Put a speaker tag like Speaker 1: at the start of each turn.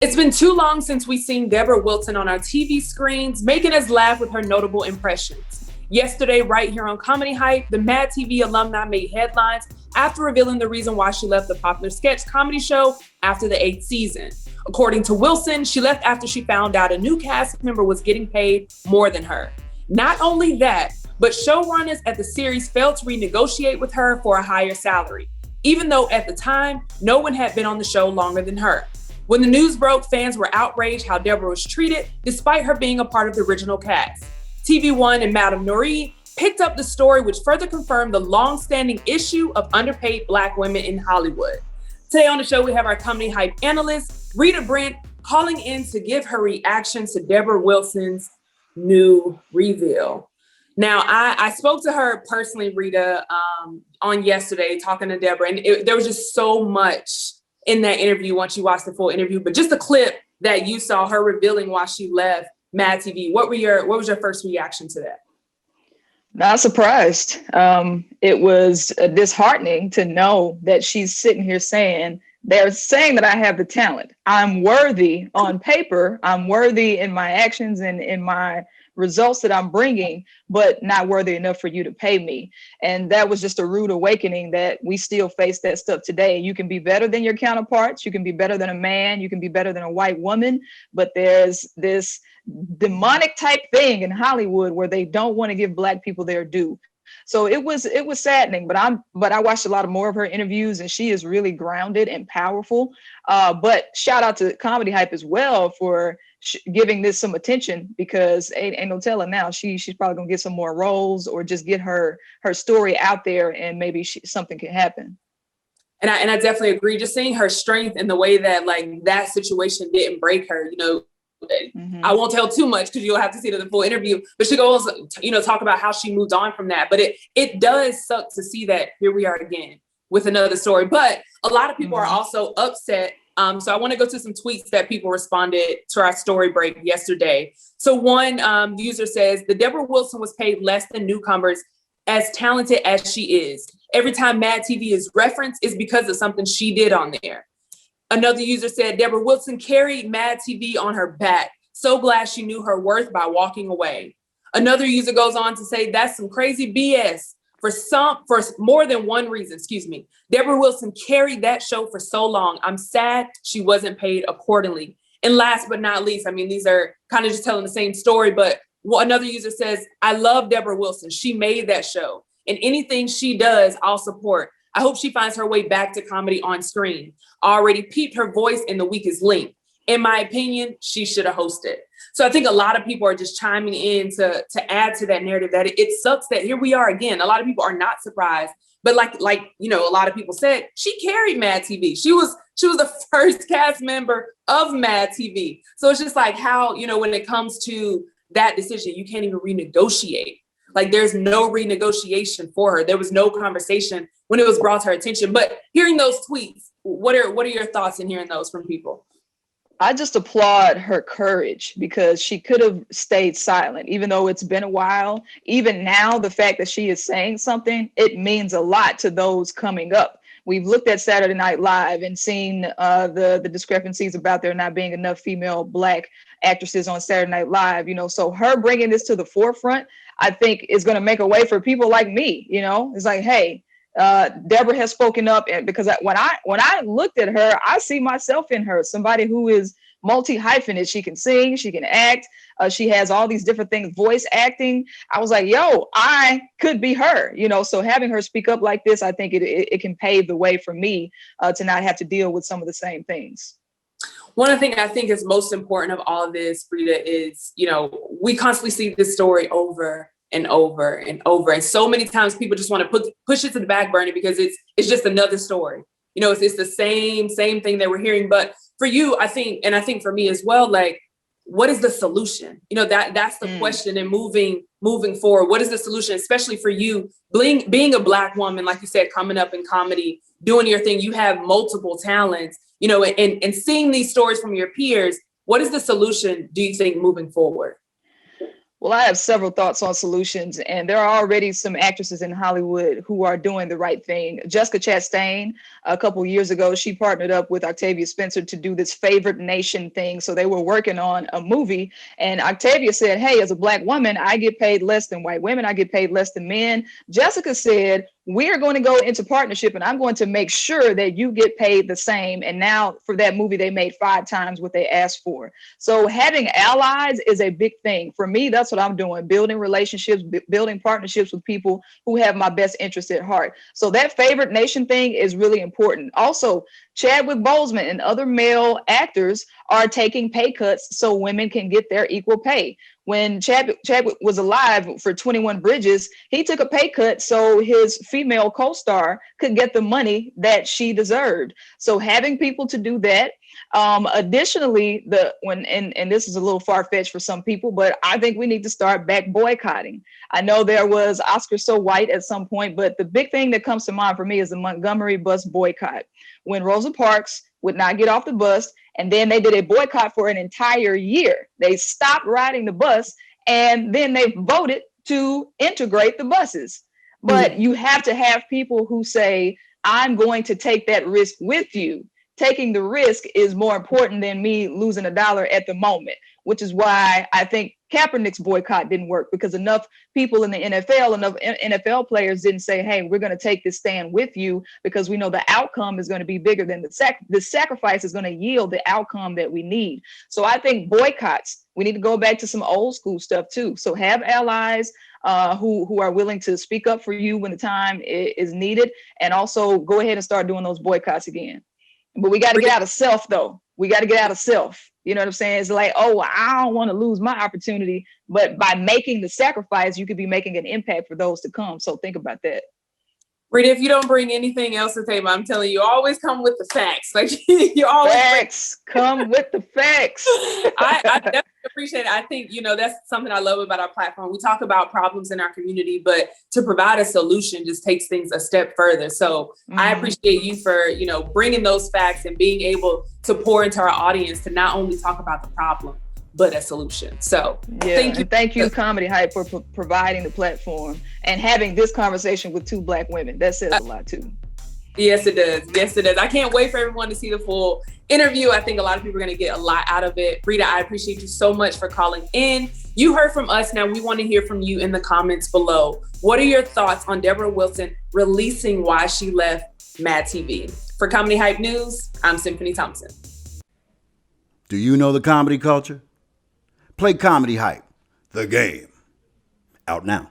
Speaker 1: It's been too long since we've seen Debra Wilson on our TV screens, making us laugh with her notable impressions. Yesterday, right here on Comedy Hype, the MadTV alumni made headlines after revealing the reason why she left the popular sketch comedy show after the 8th season. According to Wilson, she left after she found out a new cast member was getting paid more than her. Not only that, but showrunners at the series failed to renegotiate with her for a higher salary, even though at the time, no one had been on the show longer than her. When the news broke, fans were outraged how Debra was treated, despite her being a part of the original cast. TV One and Madame Nouri picked up the story, which further confirmed the long-standing issue of underpaid Black women in Hollywood. Today on the show, we have our Comedy Hype analyst, Rita Brent, calling in to give her reaction to Debra Wilson's new reveal. Now, I spoke to her personally, Rita, on yesterday, talking to Debra, and there was just so much in that interview once you watched the full interview. But just the clip that you saw her revealing why she left MadTV, what was your first reaction to that?
Speaker 2: Not surprised. It was disheartening to know that she's sitting here saying, they're saying that I have the talent. I'm worthy on paper. I'm worthy in my actions and in my results that I'm bringing, but not worthy enough for you to pay me. And that was just a rude awakening that we still face that stuff today. You can be better than your counterparts. You can be better than a man. You can be better than a white woman. But there's this demonic type thing in Hollywood where they don't want to give Black people their due. So it was saddening, but I watched a lot of more of her interviews, and she is really grounded and powerful. But shout out to Comedy Hype as well for giving this some attention, because ain't no telling now. She's probably gonna get some more roles or just get her story out there, and maybe something can happen.
Speaker 1: And I definitely agree. Just seeing her strength and the way that like that situation didn't break her, Mm-hmm. I won't tell too much because you'll have to see the full interview, but she goes, talk about how she moved on from that. But it does suck to see that here we are again with another story. But a lot of people are also upset. So I want to go to some tweets that people responded to our story break yesterday. So one user says, the Debra Wilson was paid less than newcomers, as talented as she is. Every time MadTV is referenced is because of something she did on there. Another user said, Debra Wilson carried MadTV on her back. So glad she knew her worth by walking away. Another user goes on to say, that's some crazy BS. For more than one reason, Debra Wilson carried that show for so long. I'm sad she wasn't paid accordingly. And last but not least, these are kind of just telling the same story, but another user says, I love Debra Wilson. She made that show, and anything she does, I'll support. I hope she finds her way back to comedy on screen. I already peeped her voice in The Weakest Link. In my opinion, she should have hosted. So I think a lot of people are just chiming in to add to that narrative that it sucks that here we are again. A lot of people are not surprised, but like a lot of people said, she carried MadTV. She was the first cast member of MadTV. So it's just like how, when it comes to that decision, you can't even renegotiate. Like there's no renegotiation for her. There was no conversation when it was brought to her attention. But hearing those tweets, what are your thoughts in hearing those from people?
Speaker 2: I just applaud her courage, because she could have stayed silent, even though it's been a while. Even now, the fact that she is saying something, it means a lot to those coming up. We've looked at Saturday Night Live and seen the discrepancies about there not being enough female Black actresses on Saturday Night Live. So her bringing this to the forefront, I think, is going to make a way for people like me. It's like, hey, Debra has spoken up, and because when I looked at her, I see myself in her, somebody who is multi-hyphenate. She can sing, she can act, she has all these different things, voice acting. I was like, yo, I could be her, so having her speak up like this, I think it can pave the way for me to not have to deal with some of the same things.
Speaker 1: One of the things I think is most important of all of this, Rita, is, we constantly see this story over and over and over. And so many times people just want to push it to the back burner because it's just another story. It's the same thing that we're hearing. But for you, I think for me as well, like, what is the solution? That's the question. And moving forward, what is the solution, especially for you being a Black woman, like you said, coming up in comedy, doing your thing, you have multiple talents, and seeing these stories from your peers. What is the solution, do you think, moving forward?
Speaker 2: Well, I have several thoughts on solutions, and there are already some actresses in Hollywood who are doing the right thing. Jessica Chastain, a couple years ago, she partnered up with Octavia Spencer to do this favored nation thing. So they were working on a movie, and Octavia said, hey, as a Black woman, I get paid less than white women. I get paid less than men. Jessica said, we're going to go into partnership and I'm going to make sure that you get paid the same. And now for that movie, they made 5 times what they asked for. So having allies is a big thing. For me, that's what I'm doing, building relationships, building partnerships with people who have my best interest at heart. So that favored nation thing is really important. Also, Chadwick Boseman and other male actors are taking pay cuts so women can get their equal pay. When Chadwick was alive for 21 Bridges, he took a pay cut so his female co-star could get the money that she deserved. So having people to do that. Additionally, and this is a little far-fetched for some people, but I think we need to start back boycotting. I know there was Oscar So White at some point, but the big thing that comes to mind for me is the Montgomery bus boycott. When Rosa Parks would not get off the bus, and then they did a boycott for an entire year. They stopped riding the bus, and then they voted to integrate the buses. But you have to have people who say, I'm going to take that risk with you. Taking the risk is more important than me losing $1 at the moment, which is why I think Kaepernick's boycott didn't work, because enough people in the NFL, enough NFL players didn't say, hey, we're going to take this stand with you because we know the outcome is going to be bigger than the sacrifice is going to yield the outcome that we need. So I think boycotts, we need to go back to some old school stuff too. So have allies who are willing to speak up for you when the time is needed, and also go ahead and start doing those boycotts again. But we got to get out of self, though. We got to get out of self. You know what I'm saying? It's like, oh, I don't want to lose my opportunity. But by making the sacrifice, you could be making an impact for those to come. So think about that.
Speaker 1: Rita, if you don't bring anything else to the table, I'm telling you, always come with the facts. Like you always
Speaker 2: come with the facts.
Speaker 1: I definitely appreciate it. I think, that's something I love about our platform. We talk about problems in our community, but to provide a solution just takes things a step further. So I appreciate you for, bringing those facts and being able to pour into our audience to not only talk about the problem, but a solution. So
Speaker 2: thank you, Comedy Hype, for providing the platform and having this conversation with 2 Black women. That says a lot too.
Speaker 1: Yes, it does. Yes, it does. I can't wait for everyone to see the full interview. I think a lot of people are going to get a lot out of it. Rita, I appreciate you so much for calling in. You heard from us. Now we want to hear from you in the comments below. What are your thoughts on Debra Wilson releasing why she left MadTV? For Comedy Hype News, I'm Symphony Thompson.
Speaker 3: Do you know the comedy culture? Play Comedy Hype, the game. Out now.